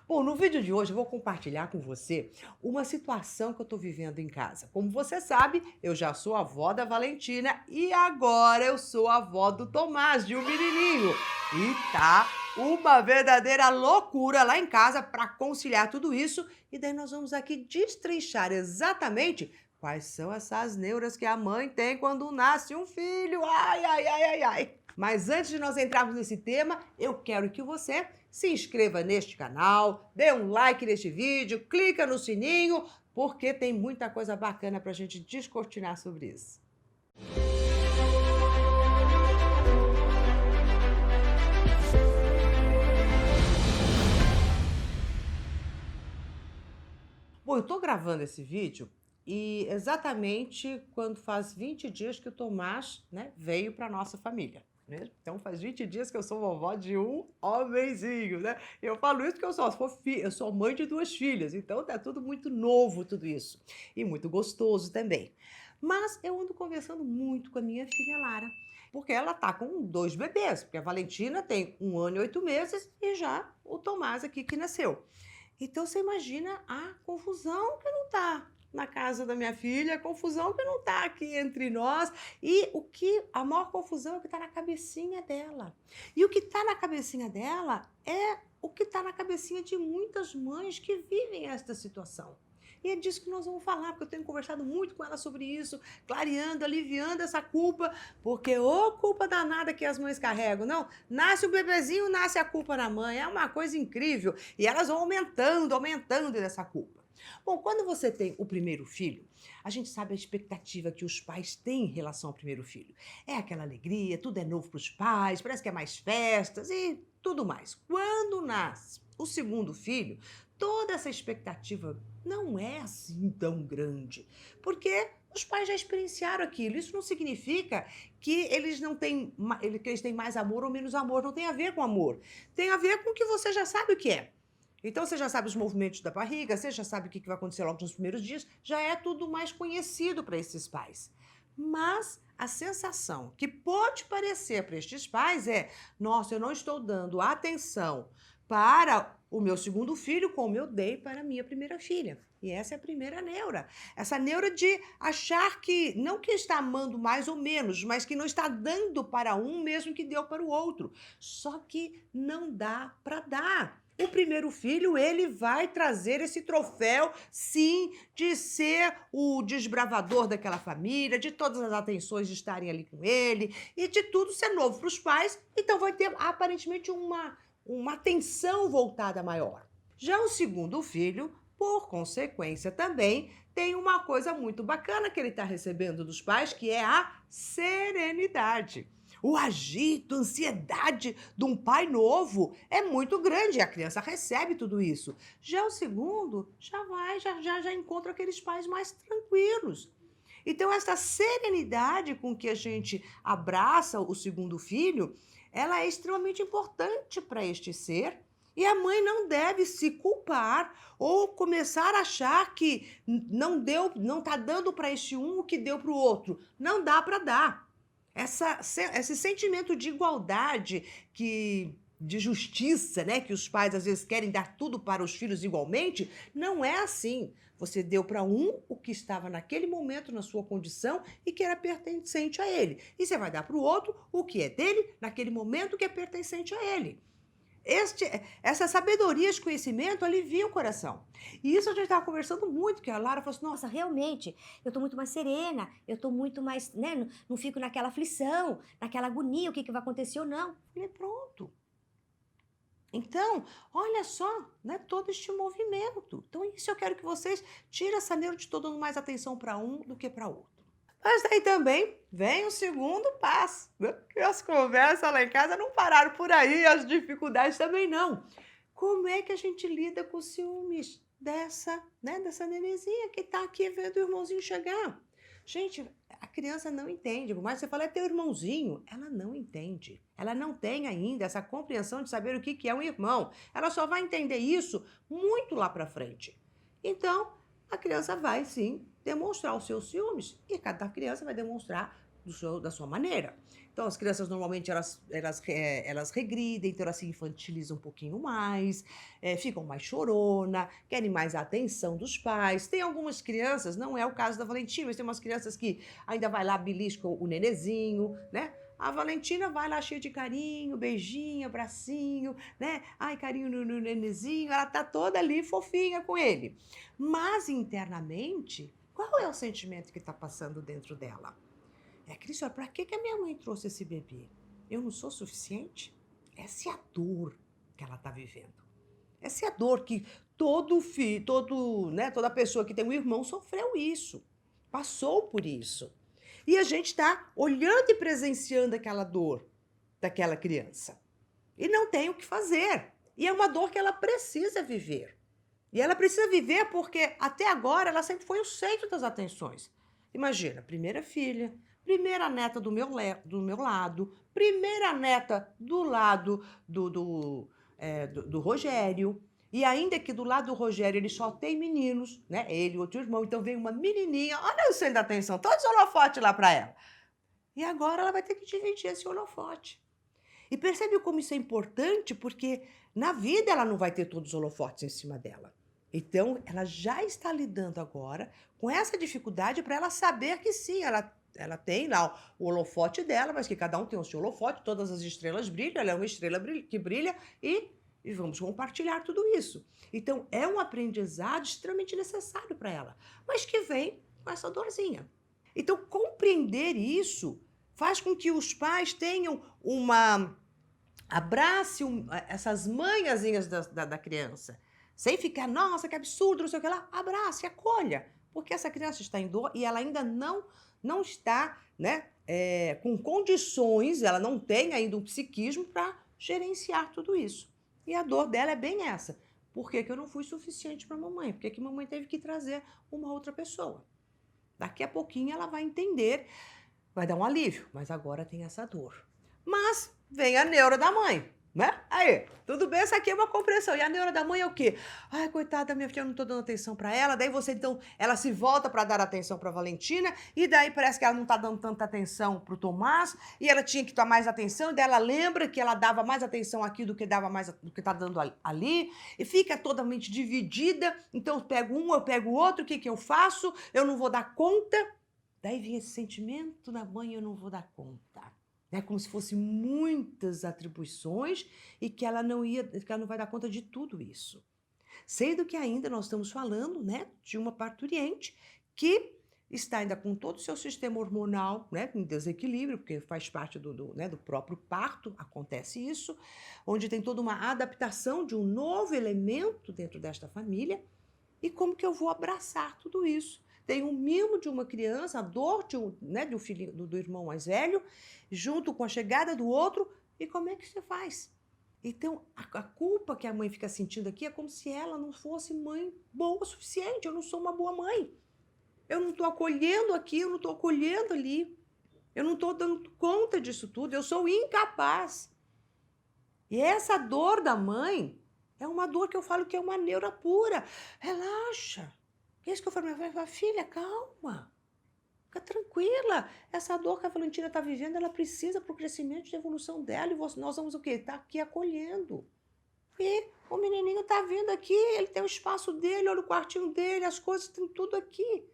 Bom, no vídeo de hoje eu vou compartilhar com você uma situação que eu estou vivendo em casa. Como você sabe, eu já sou avó da Valentina e agora eu sou avó do Tomás, de um menininho. E tá uma verdadeira loucura lá em casa para conciliar tudo isso. E daí nós vamos aqui destrinchar exatamente quais são essas neuras que a mãe tem quando nasce um filho. Ai, ai, ai, ai, ai. Mas antes de nós entrarmos nesse tema, eu quero que você se inscreva neste canal, dê um like neste vídeo, clica no sininho, porque tem muita coisa bacana para a gente descortinar sobre isso. Bom, eu estou gravando esse vídeo e exatamente quando faz 20 dias que o Tomás, né, veio para nossa família. Né? Então faz 20 dias que eu sou vovó de um homenzinho, né? Eu falo isso porque eu sou mãe de duas filhas, então tá tudo muito novo, tudo isso. E muito gostoso também. Mas eu ando conversando muito com a minha filha Lara, porque ela tá com dois bebês, porque a Valentina tem 1 ano e 8 meses e já o Tomás aqui que nasceu. Então você imagina a confusão que não tá na casa da minha filha, a confusão que não tá aqui entre nós e a maior confusão é o que tá na cabecinha dela. E o que tá na cabecinha dela é o que tá na cabecinha de muitas mães que vivem esta situação. E é disso que nós vamos falar, porque eu tenho conversado muito com ela sobre isso, clareando, aliviando essa culpa, porque ô culpa danada que as mães carregam. Não, nasce o bebezinho, nasce a culpa na mãe, é uma coisa incrível. E elas vão aumentando, aumentando dessa culpa. Bom, quando você tem o primeiro filho, a gente sabe a expectativa que os pais têm em relação ao primeiro filho. É aquela alegria, tudo é novo para os pais, parece que é mais festas e tudo mais. Quando nasce o segundo filho, toda essa expectativa não é assim tão grande, porque os pais já experienciaram aquilo. Isso não significa que eles não têm, que eles têm mais amor ou menos amor. Não tem a ver com amor. Tem a ver com que você já sabe o que é. Então você já sabe os movimentos da barriga, você já sabe o que vai acontecer logo nos primeiros dias, já é tudo mais conhecido para esses pais. Mas a sensação que pode parecer para estes pais é: nossa, eu não estou dando atenção para o meu segundo filho como eu dei para a minha primeira filha. E essa é a primeira neura. Essa neura de achar que não que está amando mais ou menos, mas que não está dando para um mesmo que deu para o outro. Só que não dá para dar. O primeiro filho, ele vai trazer esse troféu, sim, de ser o desbravador daquela família, de todas as atenções de estarem ali com ele e de tudo ser novo para os pais. Então vai ter aparentemente uma atenção voltada maior. Já o segundo filho, por consequência também, tem uma coisa muito bacana que ele está recebendo dos pais, que é a serenidade. O agito, a ansiedade de um pai novo é muito grande e a criança recebe tudo isso. Já o segundo já encontra aqueles pais mais tranquilos. Então, essa serenidade com que a gente abraça o segundo filho, ela é extremamente importante para este ser. E a mãe não deve se culpar ou começar a achar que não está dando para este um o que deu para o outro. Não dá para dar. Esse sentimento de igualdade, de justiça, né, que os pais às vezes querem dar tudo para os filhos igualmente, não é assim. Você deu para um o que estava naquele momento na sua condição e que era pertencente a ele. E você vai dar para o outro o que é dele naquele momento que é pertencente a ele. Essa sabedoria, esse conhecimento alivia o coração. E isso a gente estava conversando muito, que a Lara falou assim: nossa, realmente, eu estou muito mais serena, eu estou muito mais, né, não fico naquela aflição, naquela agonia, o que vai acontecer ou não. Eu falei, pronto. Então, olha só, né, todo este movimento. Então, isso eu quero que vocês tirem essa neura de estou dando mais atenção para um do que para outro. Mas daí também vem o segundo passo, né? E as conversas lá em casa não pararam por aí, as dificuldades também não. Como é que a gente lida com os ciúmes dessa nenenzinha que está aqui vendo o irmãozinho chegar? Gente, a criança não entende. Por mais que você fale, é teu irmãozinho, ela não entende. Ela não tem ainda essa compreensão de saber o que é um irmão. Ela só vai entender isso muito lá para frente. Então, a criança vai sim demonstrar os seus ciúmes e cada criança vai demonstrar da sua maneira. Então, as crianças normalmente elas regridem, então elas se infantilizam um pouquinho mais, ficam mais chorona, querem mais a atenção dos pais. Tem algumas crianças, não é o caso da Valentina, mas tem umas crianças que ainda vai lá, belisca o nenezinho, né? A Valentina vai lá cheia de carinho, beijinho, abracinho, né? Ai, carinho no nenezinho, ela tá toda ali fofinha com ele. Mas internamente, qual é o sentimento que está passando dentro dela? É aquele senhor, para que a minha mãe trouxe esse bebê? Eu não sou suficiente? Essa é a dor que ela está vivendo. Essa é a dor que todo filho, toda pessoa que tem um irmão sofreu isso, passou por isso. E a gente está olhando e presenciando aquela dor daquela criança. E não tem o que fazer. E é uma dor que ela precisa viver. E ela precisa viver porque até agora ela sempre foi o centro das atenções. Imagina, primeira filha, primeira neta do meu lado, primeira neta do lado do Rogério. E ainda que do lado do Rogério ele só tem meninos, né? Ele e outro irmão. Então vem uma menininha, olha o centro da atenção, todo esse holofote lá para ela. E agora ela vai ter que dividir esse holofote. E percebe como isso é importante, porque na vida ela não vai ter todos os holofotes em cima dela. Então, ela já está lidando agora com essa dificuldade para ela saber que sim, ela tem lá o holofote dela, mas que cada um tem o seu holofote, todas as estrelas brilham, ela é uma estrela que brilha e vamos compartilhar tudo isso. Então, é um aprendizado extremamente necessário para ela, mas que vem com essa dorzinha. Então, compreender isso faz com que os pais tenham abrace essas manhãzinhas da criança, sem ficar, nossa, que absurdo, não sei o que lá. Abrace, acolha, porque essa criança está em dor e ela ainda não está, né, com condições, ela não tem ainda um psiquismo para gerenciar tudo isso. E a dor dela é bem essa. Por que eu não fui suficiente para a mamãe? Por que mamãe teve que trazer uma outra pessoa? Daqui a pouquinho ela vai entender, vai dar um alívio, mas agora tem essa dor. Mas vem a neura da mãe, né? Aí, tudo bem, essa aqui é uma compreensão. E a neura da mãe é o quê? Ai, coitada da minha filha, eu não tô dando atenção pra ela. Daí você, então, ela se volta pra dar atenção pra Valentina, e daí parece que ela não tá dando tanta atenção pro Tomás, e ela tinha que dar mais atenção, e daí ela lembra que ela dava mais atenção aqui do que tá dando ali, e fica totalmente dividida. Então, eu pego um, eu pego o outro, o que que eu faço? Eu não vou dar conta. Daí vem esse sentimento da mãe, eu não vou dar conta. É como se fossem muitas atribuições e que ela não vai dar conta de tudo isso. Sendo que ainda nós estamos falando, né, de uma parturiente que está ainda com todo o seu sistema hormonal, né, em desequilíbrio, porque faz parte do próprio parto, acontece isso, onde tem toda uma adaptação de um novo elemento dentro desta família. E como que eu vou abraçar tudo isso? Tem um mimo de uma criança, a dor do filho, do irmão mais velho, junto com a chegada do outro, e como é que você faz? Então, a culpa que a mãe fica sentindo aqui é como se ela não fosse mãe boa o suficiente. Eu não sou uma boa mãe. Eu não estou acolhendo aqui, eu não estou acolhendo ali. Eu não estou dando conta disso tudo, eu sou incapaz. E essa dor da mãe é uma dor que eu falo que é uma neura pura. Relaxa. É isso que eu falo, minha filha, calma. Fica tranquila. Essa dor que a Valentina está vivendo, ela precisa para o crescimento e evolução dela. E nós vamos o quê? Estar aqui acolhendo. E o menininho está vindo aqui, ele tem o espaço dele, olha o quartinho dele, as coisas, tem tudo aqui.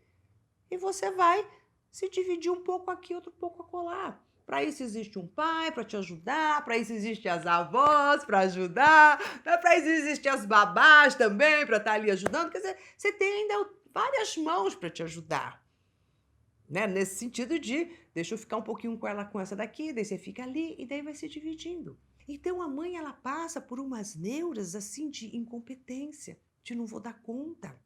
E você vai se dividir um pouco aqui, outro pouco acolá. Para isso existe um pai para te ajudar, para isso existem as avós para ajudar, para isso existem as babás também para estar ali ajudando. Quer dizer, você tem ainda várias mãos para te ajudar. Né? Nesse sentido de, deixa eu ficar um pouquinho com ela com essa daqui, daí você fica ali e daí vai se dividindo. Então a mãe, ela passa por umas neuras assim de incompetência, de não vou dar conta.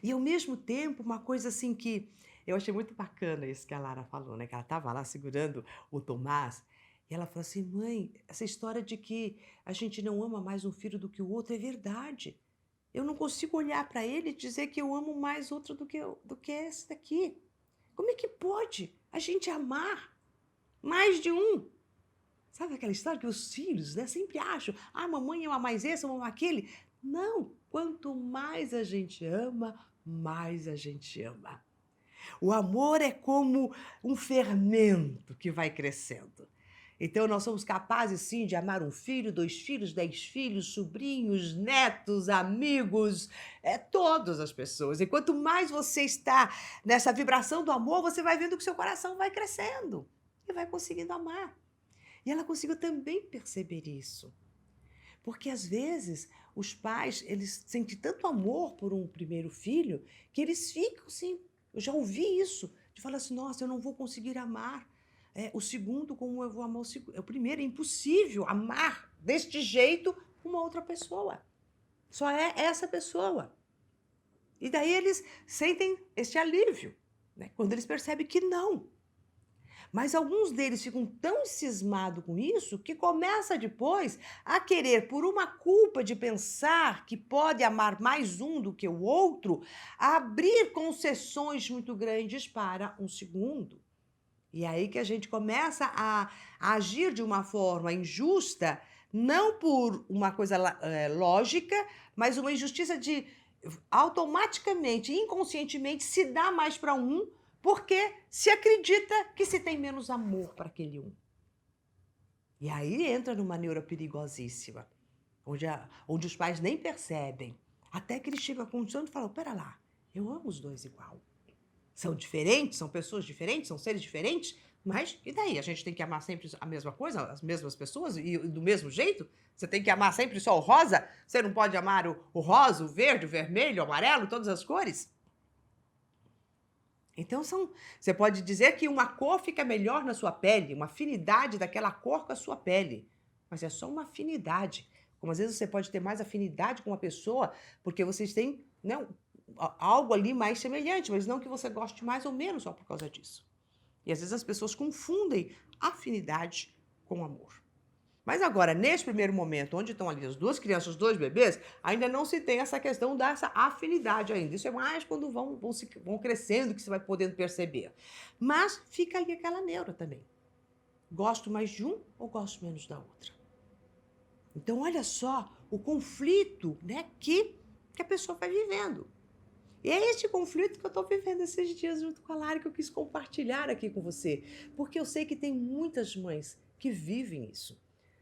E ao mesmo tempo, uma coisa assim que eu achei muito bacana isso que a Lara falou, né? Que ela estava lá segurando o Tomás, e ela falou assim, mãe, essa história de que a gente não ama mais um filho do que o outro é verdade. Eu não consigo olhar para ele e dizer que eu amo mais outro do que esse daqui. Como é que pode a gente amar mais de um? Sabe aquela história que os filhos, né, sempre acham, ah, mamãe ama mais esse, ama aquele. Não, quanto mais a gente ama, mais a gente ama. O amor é como um fermento que vai crescendo. Então, nós somos capazes, sim, de amar um filho, 2 filhos, 10 filhos, sobrinhos, netos, amigos, todas as pessoas. E quanto mais você está nessa vibração do amor, você vai vendo que seu coração vai crescendo e vai conseguindo amar. E ela conseguiu também perceber isso. Porque às vezes os pais, eles sentem tanto amor por um primeiro filho que eles ficam assim, eu já ouvi isso, de falar assim, nossa, eu não vou conseguir amar o segundo como eu vou amar o primeiro. É impossível amar deste jeito uma outra pessoa. Só é essa pessoa. E daí eles sentem este alívio, né? Quando eles percebem que não. Mas alguns deles ficam tão cismados com isso que começa depois a querer, por uma culpa de pensar que pode amar mais um do que o outro, abrir concessões muito grandes para um segundo. E aí que a gente começa a agir de uma forma injusta, não por uma coisa lógica, mas uma injustiça de automaticamente, inconscientemente, se dar mais para um, porque se acredita que se tem menos amor para aquele um. E aí entra numa neura perigosíssima, onde os pais nem percebem, até que eles chegam à condição de falar, pera lá, eu amo os dois igual. São diferentes, são pessoas diferentes, são seres diferentes, mas e daí? A gente tem que amar sempre a mesma coisa, as mesmas pessoas e do mesmo jeito? Você tem que amar sempre só o rosa? Você não pode amar o rosa, o verde, o vermelho, o amarelo, todas as cores? Então você pode dizer que uma cor fica melhor na sua pele, uma afinidade daquela cor com a sua pele, mas é só uma afinidade. Como às vezes você pode ter mais afinidade com uma pessoa porque vocês têm, né, algo ali mais semelhante, mas não que você goste mais ou menos só por causa disso. E às vezes as pessoas confundem afinidade com amor. Mas agora, nesse primeiro momento, onde estão ali as duas crianças, os dois bebês, ainda não se tem essa questão dessa afinidade ainda. Isso é mais quando vão crescendo que você vai podendo perceber. Mas fica ali aquela neura também. Gosto mais de um ou gosto menos da outra? Então, olha só o conflito, né, que a pessoa vai vivendo. E é este conflito que eu estou vivendo esses dias junto com a Lari, que eu quis compartilhar aqui com você. Porque eu sei que tem muitas mães que vivem isso.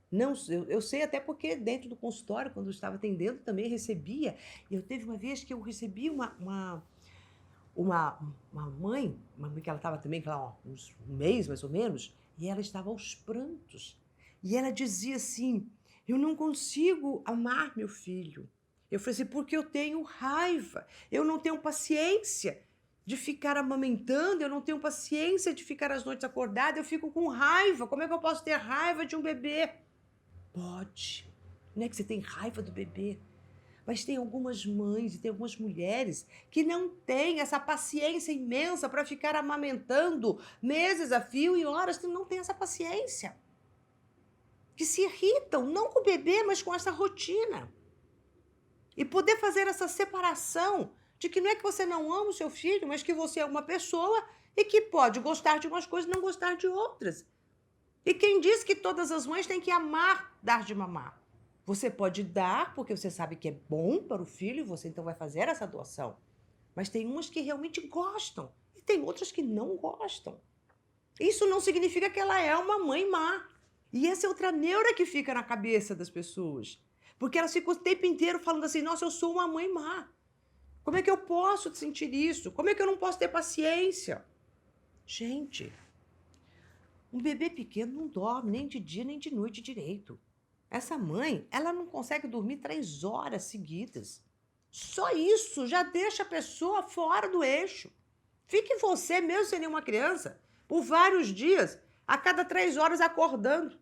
Não, eu sei até porque dentro do consultório, quando eu estava atendendo, também recebia. E eu teve uma vez que eu recebi uma mãe que ela estava também, uns um mês mais ou menos, e ela estava aos prantos. E ela dizia assim, eu não consigo amar meu filho. Eu falei assim, porque eu tenho raiva, eu não tenho paciência de ficar amamentando, eu não tenho paciência de ficar as noites acordada, eu fico com raiva. Como é que eu posso ter raiva de um bebê? Pode. Não é que você tem raiva do bebê, mas tem algumas mães e tem algumas mulheres que não têm essa paciência imensa para ficar amamentando meses a fio e horas, que não tem essa paciência. Que se irritam, não com o bebê, mas com essa rotina. E poder fazer essa separação de que não é que você não ama o seu filho, mas que você é uma pessoa e que pode gostar de umas coisas e não gostar de outras. E quem diz que todas as mães têm que amar dar de mamar? Você pode dar porque você sabe que é bom para o filho e você então vai fazer essa doação. Mas tem umas que realmente gostam e tem outras que não gostam. Isso não significa que ela é uma mãe má. E essa é outra neura que fica na cabeça das pessoas. Porque elas ficam o tempo inteiro falando assim, nossa, eu sou uma mãe má. Como é que eu posso sentir isso? Como é que eu não posso ter paciência? Gente, um bebê pequeno não dorme nem de dia nem de noite direito. Essa mãe, ela não consegue dormir 3 horas seguidas. Só isso já deixa a pessoa fora do eixo. Fique você, mesmo sem nenhuma criança, por vários dias, a cada 3 horas acordando.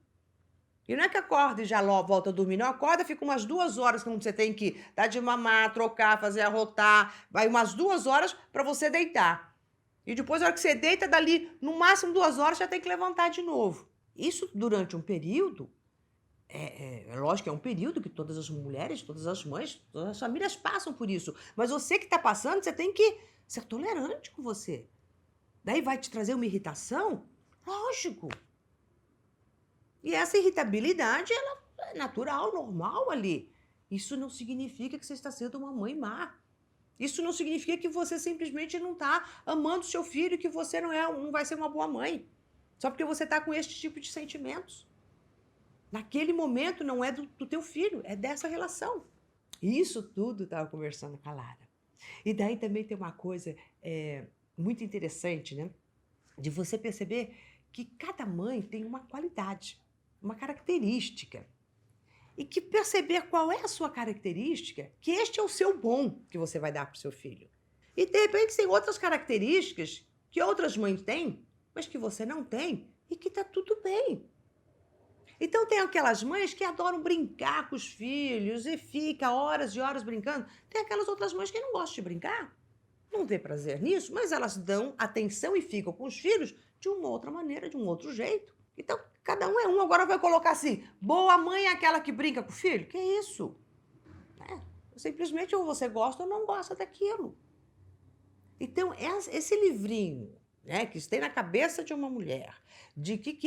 E não é que acorda e já volta a dormir, não. Acorda, fica umas 2 horas quando você tem que dar de mamar, trocar, fazer arrotar. Vai umas 2 horas para você deitar. E depois, na hora que você deita, dali, no máximo 2 horas, já tem que levantar de novo. Isso durante um período, é lógico que é um período que todas as mulheres, todas as mães, todas as famílias passam por isso. Mas você que está passando, você tem que ser tolerante com você. Daí vai te trazer uma irritação? Lógico. E essa irritabilidade, ela é natural, normal ali. Isso não significa que você está sendo uma mãe má. Isso não significa que você simplesmente não está amando seu filho, que você não vai ser uma boa mãe. Só porque você está com este tipo de sentimentos. Naquele momento não é do teu filho, é dessa relação. E isso tudo estava conversando com a Lara. E daí também tem uma coisa muito interessante, né? De você perceber que cada mãe tem uma qualidade, uma característica. E que perceber qual é a sua característica, que este é o seu bom que você vai dar para o seu filho. E de repente tem outras características que outras mães têm, mas que você não tem e que está tudo bem. Então tem aquelas mães que adoram brincar com os filhos e fica horas e horas brincando. Tem aquelas outras mães que não gostam de brincar, não vê prazer nisso, mas elas dão atenção e ficam com os filhos de uma outra maneira, de um outro jeito. Então, cada um é um. Agora vai colocar assim, boa mãe é aquela que brinca com o filho? Que isso? Simplesmente ou você gosta ou não gosta daquilo. Então, esse livrinho, né, que tem na cabeça de uma mulher, de que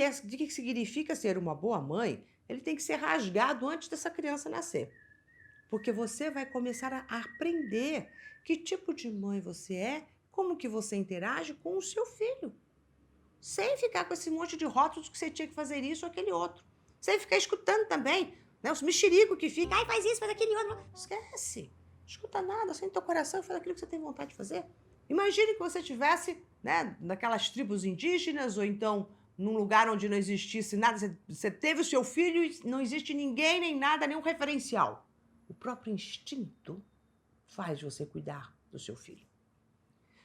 significa ser uma boa mãe, ele tem que ser rasgado antes dessa criança nascer. Porque você vai começar a aprender que tipo de mãe você é, como que você interage com o seu filho. Sem ficar com esse monte de rótulos que você tinha que fazer isso ou aquele outro. Sem ficar escutando também, né, os mexericos que ficam, ai, faz isso, faz aquele outro. Esquece. Não escuta nada, sente teu coração e faz aquilo que você tem vontade de fazer. Imagine que você estivesse, né, naquelas tribos indígenas ou então num lugar onde não existisse nada. Você teve o seu filho e não existe ninguém, nem nada, nenhum referencial. O próprio instinto faz você cuidar do seu filho.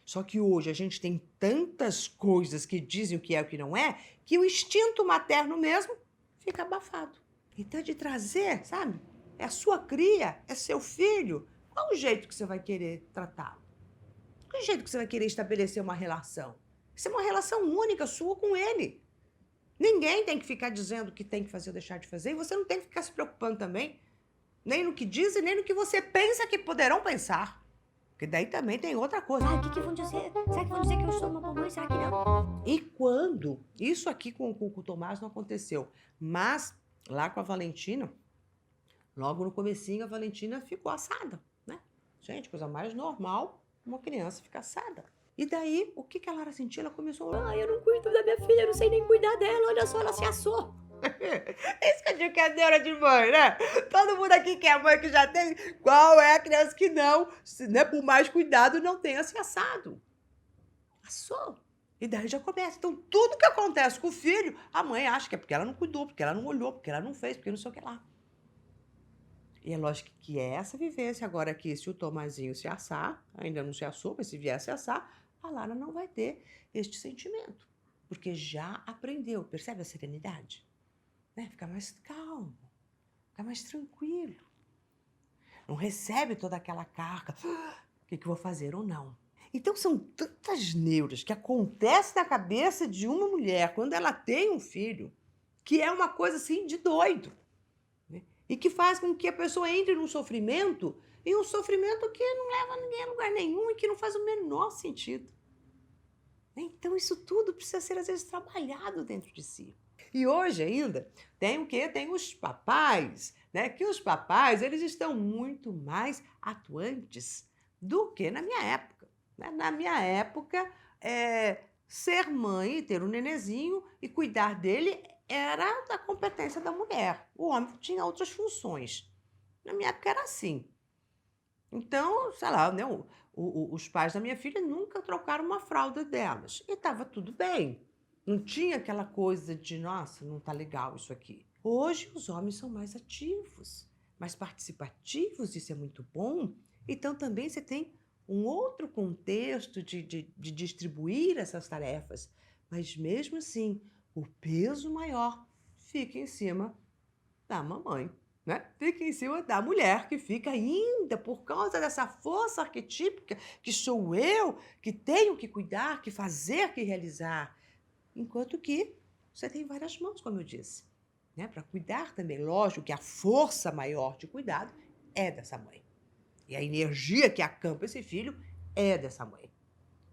Só que hoje a gente tem tantas coisas que dizem o que é e o que não é, que o instinto materno mesmo fica abafado. Então, de trazer, sabe? É a sua cria, é seu filho. Qual o jeito que você vai querer tratá-lo? Qual o jeito que você vai querer estabelecer uma relação? Isso é uma relação única sua com ele. Ninguém tem que ficar dizendo o que tem que fazer ou deixar de fazer, e você não tem que ficar se preocupando também, nem no que dizem, nem no que você pensa que poderão pensar. Porque daí também tem outra coisa. Ai, o que vão dizer? Será que vão dizer que eu sou uma boa mãe? Será que não? E quando? Isso aqui com o Tomás não aconteceu. Mas lá com a Valentina, logo no comecinho, a Valentina ficou assada, né? Gente, coisa mais normal, uma criança ficar assada. E daí, o que a Lara sentiu? Ela começou a... Ai, eu não cuido da minha filha, eu não sei nem cuidar dela. Olha só, ela se assou. Isso que eu digo que é neura de mãe, né? Todo mundo aqui que é mãe que já tem. Qual é a criança que não, né, por mais cuidado, não tenha se assado? Assou. E daí já começa. Então, tudo que acontece com o filho, a mãe acha que é porque ela não cuidou, porque ela não olhou, porque ela não fez, porque não sei o que lá. E é lógico que é essa vivência. Agora aqui, se o Tomazinho se assar, ainda não se assou, mas se vier se assar, a Lara não vai ter este sentimento. Porque já aprendeu. Percebe a serenidade? Né? Fica mais calmo, fica mais tranquilo. Não recebe toda aquela carga. O que eu vou fazer ou não? Então, são tantas neuras que acontecem na cabeça de uma mulher quando ela tem um filho, que é uma coisa assim de doido. Né? E que faz com que a pessoa entre num sofrimento, e um sofrimento que não leva ninguém a lugar nenhum e que não faz o menor sentido. Então, isso tudo precisa ser, às vezes, trabalhado dentro de si. E hoje ainda tem o quê? Tem os papais, né? Que os papais, eles estão muito mais atuantes do que na minha época. Né? Na minha época, ser mãe e ter um nenezinho e cuidar dele era da competência da mulher. O homem tinha outras funções. Na minha época era assim. Então, sei lá, né, os pais da minha filha nunca trocaram uma fralda delas. E estava tudo bem. Não tinha aquela coisa de, nossa, não tá legal isso aqui. Hoje os homens são mais ativos, mais participativos, isso é muito bom. Então também você tem um outro contexto de distribuir essas tarefas. Mas mesmo assim, o peso maior fica em cima da mamãe. Né? Fica em cima da mulher, que fica ainda por causa dessa força arquetípica que sou eu, que tenho que cuidar, que fazer, que realizar. Enquanto que você tem várias mãos, como eu disse, né? Para cuidar também. Lógico que a força maior de cuidado é dessa mãe. E a energia que acampa esse filho é dessa mãe.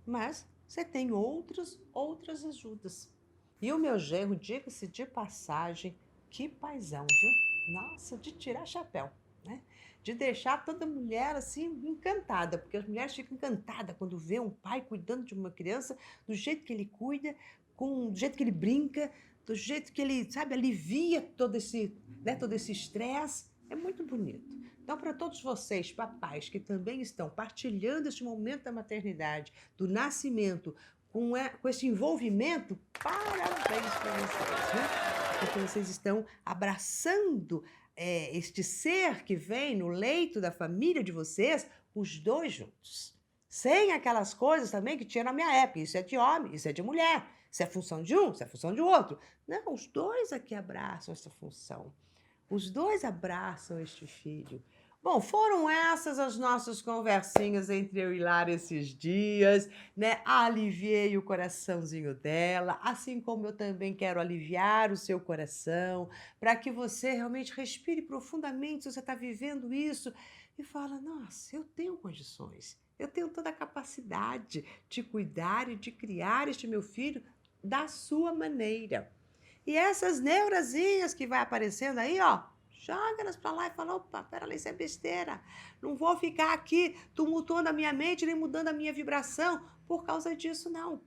Mas você tem outras ajudas. E o meu genro, diga-se de passagem, que paizão, viu? Nossa, de tirar chapéu. né? De deixar toda mulher assim encantada, porque as mulheres ficam encantadas quando vê um pai cuidando de uma criança do jeito que ele cuida, do jeito que ele brinca, do jeito que ele, sabe, alivia todo esse, né, todo esse estresse. É muito bonito. Então, para todos vocês, papais, que também estão partilhando este momento da maternidade, do nascimento, com esse envolvimento, parabéns para vocês, viu? Porque vocês estão abraçando este ser que vem no leito da família de vocês, os dois juntos. Sem aquelas coisas também que tinha na minha época. Isso é de homem, isso é de mulher. Isso é função de um, isso é função de outro. Não, os dois aqui abraçam essa função. Os dois abraçam este filho. Bom, foram essas as nossas conversinhas entre eu e Lara esses dias, né? Aliviei o coraçãozinho dela, assim como eu também quero aliviar o seu coração, para que você realmente respire profundamente se você está vivendo isso e fala: nossa, eu tenho condições, eu tenho toda a capacidade de cuidar e de criar este meu filho da sua maneira. E essas neurazinhas que vai aparecendo aí, ó, joga elas para lá e fala: opa, peraí, isso é besteira. Não vou ficar aqui tumultuando a minha mente, nem mudando a minha vibração por causa disso, não.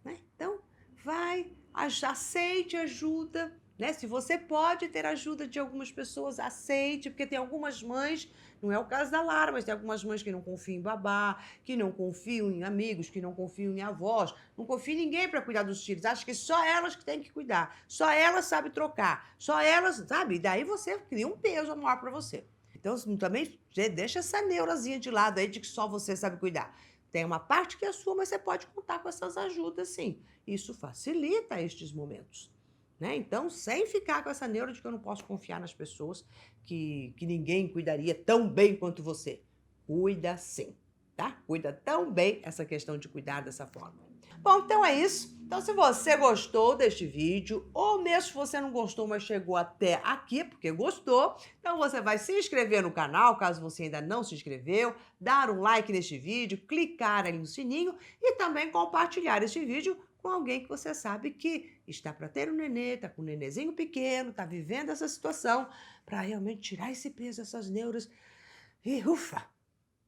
Né? Então, vai, aceite ajuda. Né? Se você pode ter ajuda de algumas pessoas, aceite, porque tem algumas mães, não é o caso da Lara, mas tem algumas mães que não confiam em babá, que não confiam em amigos, que não confiam em avós, não confiam em ninguém para cuidar dos filhos, acha que só elas que têm que cuidar, só elas sabem trocar, só elas, sabe? E daí você cria um peso maior para você. Então, também deixa essa neurazinha de lado aí de que só você sabe cuidar. Tem uma parte que é sua, mas você pode contar com essas ajudas, sim. Isso facilita estes momentos. Né? Então, sem ficar com essa neura de que eu não posso confiar nas pessoas, que ninguém cuidaria tão bem quanto você. Cuida sim, tá? Cuida tão bem essa questão de cuidar dessa forma. Bom, então é isso. Então, se você gostou deste vídeo, ou mesmo se você não gostou, mas chegou até aqui porque gostou, então você vai se inscrever no canal, caso você ainda não se inscreveu, dar um like neste vídeo, clicar aí no sininho e também compartilhar este vídeo com alguém que você sabe que está para ter um nenê, está com um nenenzinho pequeno, está vivendo essa situação, para realmente tirar esse peso, essas neuras e, ufa,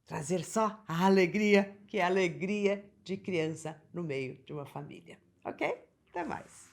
trazer só a alegria, que é a alegria de criança no meio de uma família. Ok? Até mais.